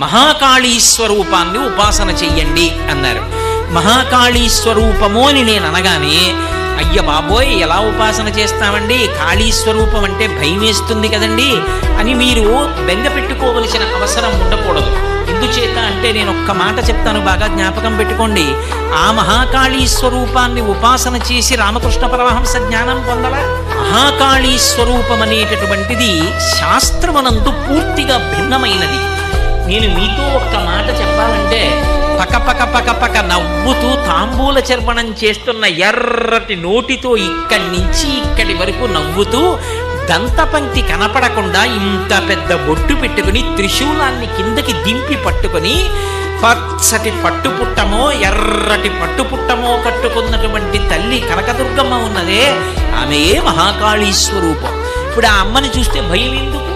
మహాకాళీ స్వరూపాన్ని ఉపాసన చెయ్యండి అన్నారు. మహాకాళీ స్వరూపము అని నేను అనగానే, అయ్య బాబోయ్ ఎలా ఉపాసన చేస్తామండి, కాళీ స్వరూపం అంటే భయం వేస్తుంది కదండి అని మీరు బెంగ పెట్టుకోవలసిన అవసరం ఉండకూడదు. ఎందుచేత అంటే నేను ఒక్క మాట చెప్తాను, బాగా జ్ఞాపకం పెట్టుకోండి. ఆ మహాకాళీ స్వరూపాన్ని ఉపాసన చేసి రామకృష్ణ పరమహంస జ్ఞానం పొందలా? మహాకాళీ స్వరూపం అనేటటువంటిది శాస్త్రమునందు పూర్తిగా భిన్నమైనది. నేను మీతో ఒక్క మాట చెప్పాలంటే, పకపక పకపక నవ్వుతూ తాంబూల చర్వణం చేస్తున్న ఎర్రటి నోటితో ఇక్కడి నుంచి ఇక్కడి వరకు నవ్వుతూ దంతపంక్తి కనపడకుండా ఇంత పెద్ద బొట్టు పెట్టుకుని త్రిశూలాన్ని కిందకి దింపి పట్టుకొని పచ్చటి పట్టుపుట్టమో ఎర్రటి పట్టుపుట్టమో కట్టుకున్నటువంటి తల్లి కనకదుర్గమ్మ ఉన్నదే, ఆమెయే మహాకాళీ స్వరూపం. ఇప్పుడు ఆ అమ్మని చూస్తే భయం ఎందుకు?